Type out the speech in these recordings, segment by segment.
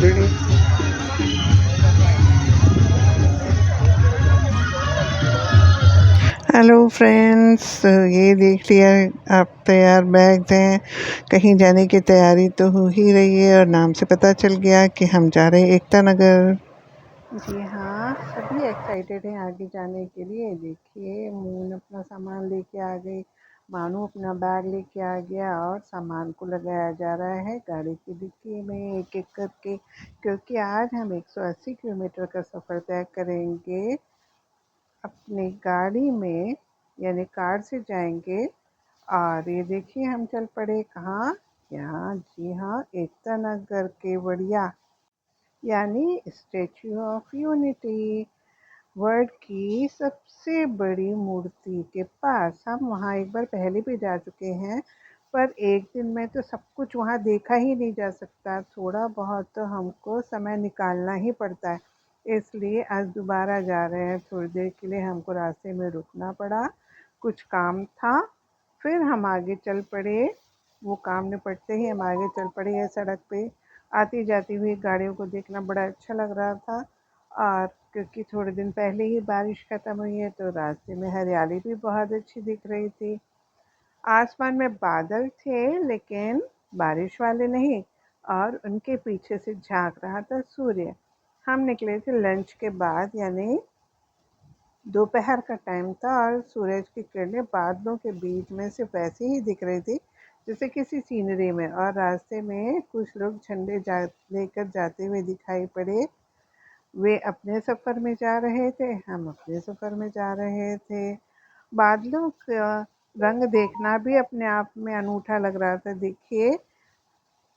Already. Hello friends, ये देख लिया आप तैयार बैग्स हैं। कहीं जाने की तैयारी तो हो ही रही है और नाम से पता चल गया कि हम जा रहे हैं एकता नगर। जी हाँ, सभी एक्साइटेड हैं आगे जाने के लिए। देखिए, मून अपना सामान लेके आ गई, मानू अपना बैग लेके आ गया और सामान को लगाया जा रहा है गाड़ी की डिक्की में एक एक करके, क्योंकि आज हम 180 किलोमीटर का सफ़र तय करेंगे अपनी गाड़ी में, यानी कार से जाएंगे। और ये देखिए हम चल पड़े कहाँ, यहाँ जी हाँ, एकता नगर केवड़िया, यानी स्टैच्यू ऑफ यूनिटी, वर्ल्ड की सबसे बड़ी मूर्ति के पास। हम वहाँ एक बार पहले भी जा चुके हैं, पर एक दिन में तो सब कुछ वहाँ देखा ही नहीं जा सकता। थोड़ा बहुत तो हमको समय निकालना ही पड़ता है, इसलिए आज दोबारा जा रहे हैं। थोड़ी देर के लिए हमको रास्ते में रुकना पड़ा, कुछ काम था, फिर हम आगे चल पड़े। वो काम निपटते ही हम आगे चल पड़े। ये सड़क पे आती जाती हुई गाड़ियों को देखना बड़ा अच्छा लग रहा था। और क्योंकि थोड़े दिन पहले ही बारिश ख़त्म हुई है, तो रास्ते में हरियाली भी बहुत अच्छी दिख रही थी। आसमान में बादल थे, लेकिन बारिश वाले नहीं, और उनके पीछे से झांक रहा था सूर्य। हम निकले थे लंच के बाद, यानी दोपहर का टाइम था, और सूरज की किरणें बादलों के बीच में सिर्फ ऐसे ही दिख रही थी जैसे किसी सीनरी में। और रास्ते में कुछ लोग झंडे लेकर जाते हुए दिखाई पड़े। वे अपने सफ़र में जा रहे थे, हम अपने सफ़र में जा रहे थे। बादलों का रंग देखना भी अपने आप में अनूठा लग रहा था। देखिए,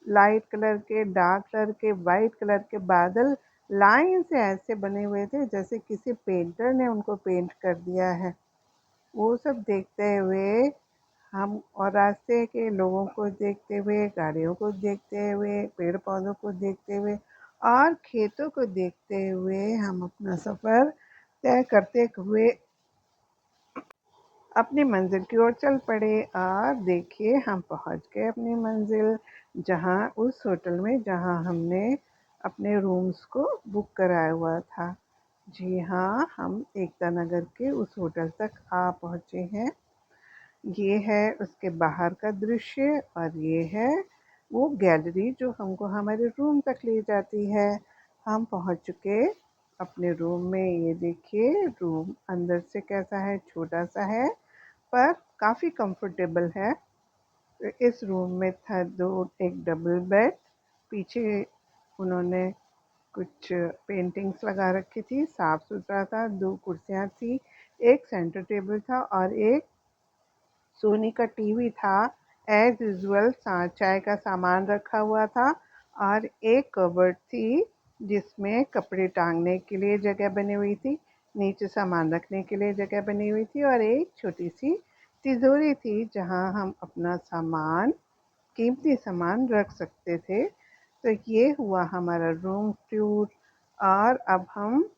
लाइट कलर के, डार्क कलर के, वाइट कलर के बादल लाइन से ऐसे बने हुए थे जैसे किसी पेंटर ने उनको पेंट कर दिया है। वो सब देखते हुए हम, और रास्ते के लोगों को देखते हुए, गाड़ियों को देखते हुए, पेड़ पौधों को देखते हुए और खेतों को देखते हुए हम अपना सफ़र तय करते हुए अपनी मंजिल की ओर चल पड़े। और देखिए, हम पहुंच गए अपनी मंजिल, जहां उस होटल में जहां हमने अपने रूम्स को बुक कराया हुआ था। जी हाँ, हम एकता नगर के उस होटल तक आ पहुंचे हैं। ये है उसके बाहर का दृश्य, और ये है वो गैलरी जो हमको हमारे रूम तक ले जाती है। हम पहुंच चुके अपने रूम में। ये देखिए, रूम अंदर से कैसा है, छोटा सा है पर काफ़ी कंफर्टेबल है। तो इस रूम में था एक डबल बेड, पीछे उन्होंने कुछ पेंटिंग्स लगा रखी थी, साफ सुथरा था। दो कुर्सियां थी, एक सेंटर टेबल था और एक सोनी का टीवी था। एज यूजुअल चाय का सामान रखा हुआ था, और एक कबर्ड थी जिसमें कपड़े टांगने के लिए जगह बनी हुई थी, नीचे सामान रखने के लिए जगह बनी हुई थी, और एक छोटी सी तिजोरी थी जहां हम अपना सामान, कीमती सामान रख सकते थे। तो ये हुआ हमारा रूम टूर। और अब हम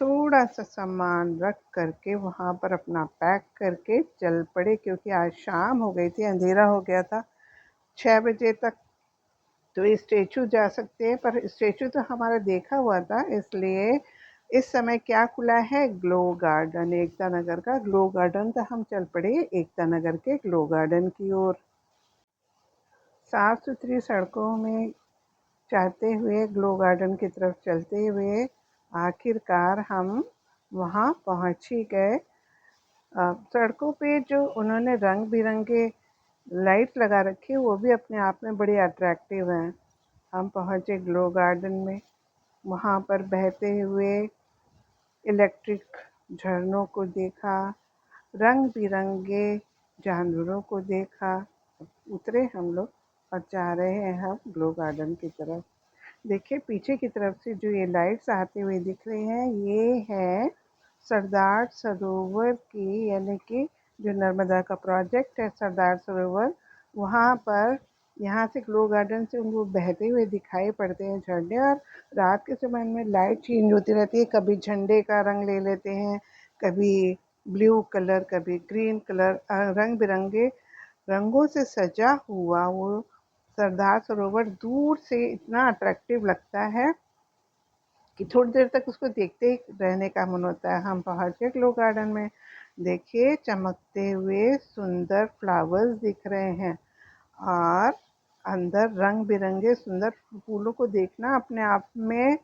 थोड़ा सा सामान रख करके वहाँ पर अपना पैक करके चल पड़े, क्योंकि आज शाम हो गई थी, अंधेरा हो गया था। 6 बजे तक तो स्टैचू जा सकते हैं, पर स्टैचू तो हमारा देखा हुआ था, इसलिए इस समय क्या खुला है, ग्लो गार्डन, एकता नगर का ग्लो गार्डन। तो हम चल पड़े एकता नगर के ग्लो गार्डन की ओर। साफ सुथरी सड़कों में जाते हुए, ग्लो गार्डन की तरफ चलते हुए आखिरकार हम वहाँ पहुँच ही गए। सड़कों पे जो उन्होंने रंग बिरंगे लाइट लगा रखी है, वो भी अपने आप में बड़ी अट्रैक्टिव हैं। हम पहुँचे ग्लो गार्डन में, वहाँ पर बहते हुए इलेक्ट्रिक झरनों को देखा, रंग बिरंगे जानवरों को देखा। उतरे हम लोग और जा रहे हैं हम ग्लो गार्डन की तरफ। देखिए, पीछे की तरफ से जो ये लाइट्स आती हुई दिख रही हैं, ये है सरदार सरोवर की, यानी कि जो नर्मदा का प्रोजेक्ट है सरदार सरोवर, वहाँ पर, यहाँ से ग्लो गार्डन से उनको बहते हुए दिखाई पड़ते हैं झंडे। और रात के समय में लाइट चेंज होती रहती है, कभी झंडे का रंग ले लेते हैं, कभी ब्लू कलर, कभी ग्रीन कलर, रंग बिरंगे रंगों से सजा हुआ वो सरदार सरोवर दूर से इतना अट्रैक्टिव लगता है कि थोड़ी देर तक उसको देखते ही रहने का मन होता है। हम पहुँच गए ग्लो गार्डन में। देखिए चमकते हुए सुंदर फ्लावर्स दिख रहे हैं और अंदर रंग-बिरंगे सुंदर फूलों को देखना अपने आप में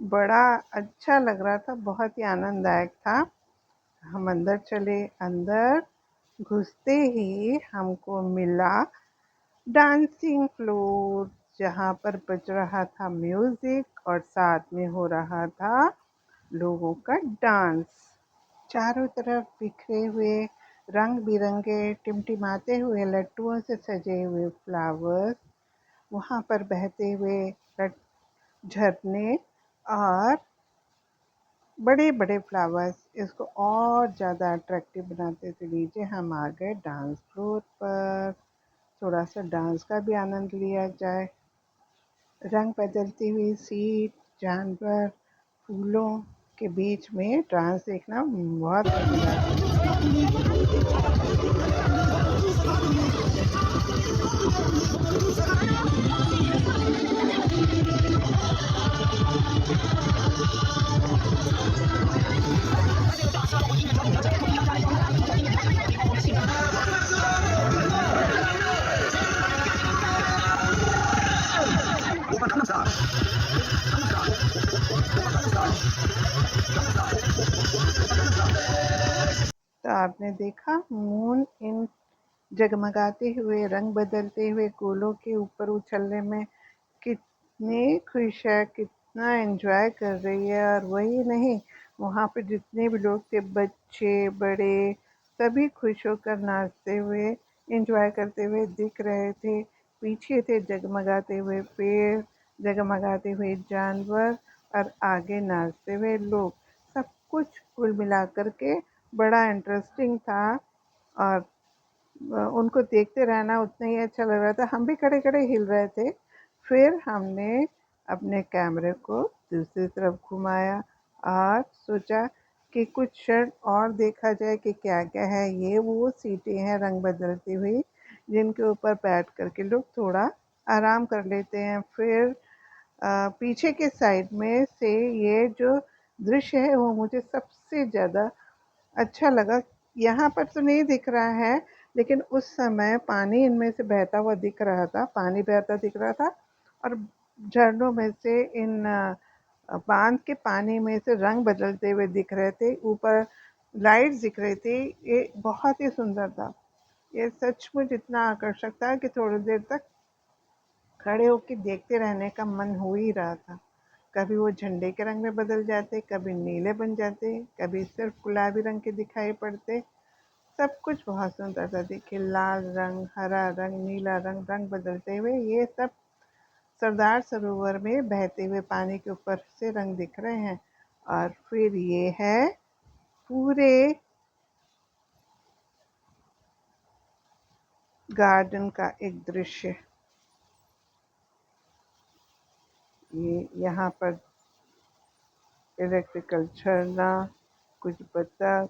बड़ा अच्छा लग रहा था, बहुत ही आनंददायक था। हम अंदर चले, अंदर घुसते ही हमको मिला डांसिंग फ्लोर, जहाँ पर बज रहा था म्यूजिक और साथ में हो रहा था लोगों का डांस। चारों तरफ बिखरे हुए रंग बिरंगे टिमटिमाते हुए लट्टुओं से सजे हुए फ्लावर्स, वहाँ पर बहते हुए झरने और बड़े बड़े फ्लावर्स इसको और ज़्यादा अट्रैक्टिव बनाते थे। नीचे हम आ गए डांस फ्लोर पर, थोड़ा सा डांस का भी आनंद लिया जाए। रंग बदलती हुई सीट, जानवर, फूलों के बीच में डांस देखना बहुत मजेदार तो आपने देखा मून इन जगमगाते हुए रंग बदलते हुए गोलों के ऊपर उछलने में कितनी खुश है, कितना एंजॉय कर रही है। और वही नहीं, वहाँ पे जितने भी लोग थे बच्चे बड़े सभी खुश होकर नाचते हुए एंजॉय करते हुए दिख रहे थे। पीछे थे जगमगाते हुए पेड़, जगमगाते हुए जानवर और आगे नाचते हुए लोग। सब कुछ कुल मिलाकर के बड़ा इंटरेस्टिंग था और उनको देखते रहना उतना ही अच्छा लग रहा था। हम भी खड़े-खड़े हिल रहे थे। फिर हमने अपने कैमरे को दूसरी तरफ घुमाया और सोचा कि कुछ क्षण और देखा जाए कि क्या-क्या है। ये वो सीटें हैं रंग बदलती हुई, जिनके ऊपर बैठ कर के लोग थोड़ा आराम कर लेते हैं। फिर पीछे के साइड में से ये जो दृश्य है वो मुझे सबसे ज़्यादा अच्छा लगा। यहाँ पर तो नहीं दिख रहा है, लेकिन उस समय पानी इनमें से बहता हुआ दिख रहा था, पानी बहता दिख रहा था और झरनों में से इन बांध के पानी में से रंग बदलते हुए दिख रहे थे। ऊपर लाइट्स दिख रही थी। ये बहुत ही सुंदर था। ये सचमुच इतना आकर्षक था कि थोड़ी देर तक खड़े होके देखते रहने का मन हो ही रहा था। कभी वो झंडे के रंग में बदल जाते, कभी नीले बन जाते, कभी सिर्फ गुलाबी रंग के दिखाई पड़ते। सब कुछ बहुत सुंदर था। देखिए लाल रंग, हरा रंग, नीला रंग, रंग बदलते हुए ये सब सरदार सरोवर में बहते हुए पानी के ऊपर से रंग दिख रहे हैं। और फिर ये है पूरे गार्डन का एक दृश्य। ये यहाँ पर इलेक्ट्रिकल झरना, कुछ बतख,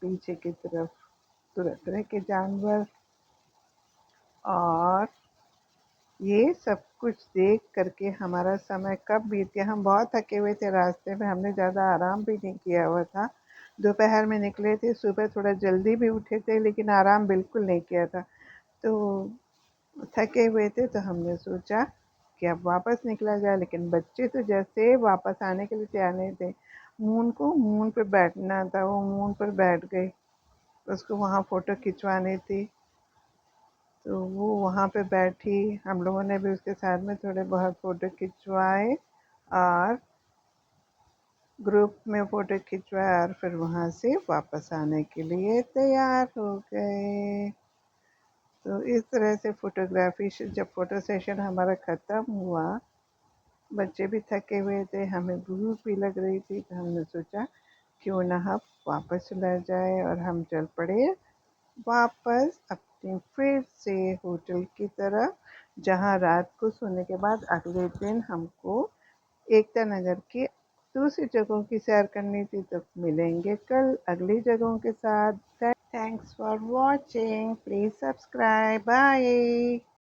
पीछे की तरफ तरह-तरह के जानवर और ये सब कुछ देख करके हमारा समय कब बीत गया। हम बहुत थके हुए थे रास्ते में, हमने ज़्यादा आराम भी नहीं किया हुआ था। दोपहर में निकले थे, सुबह थोड़ा जल्दी भी उठे थे लेकिन आराम बिल्कुल नहीं किया था। तो थके हुए थे तो हमने सोचा कि अब वापस निकला जाए, लेकिन बच्चे तो जैसे वापस आने के लिए तैयार नहीं थे। मून पे बैठना था, वो मून पर बैठ गई। उसको वहाँ फ़ोटो खिंचवानी थी, तो वो वहाँ पे बैठी। हम लोगों ने भी उसके साथ में थोड़े बहुत फ़ोटो खिंचवाए और ग्रुप में फ़ोटो खिंचवाए और फिर वहाँ से वापस आने के लिए तैयार हो गए। तो इस तरह से जब फ़ोटो सेशन हमारा ख़त्म हुआ, बच्चे भी थके हुए थे, हमें भूख भी लग रही थी, तो हमने सोचा क्यों ना हम वापस चला जाए और हम चल पड़े वापस अपने फिर से होटल की तरफ, जहाँ रात को सोने के बाद अगले दिन हमको एकता नगर की दूसरी जगहों की सैर करनी थी। तो मिलेंगे कल अगली जगहों के साथ। Thanks for watching, please subscribe, bye.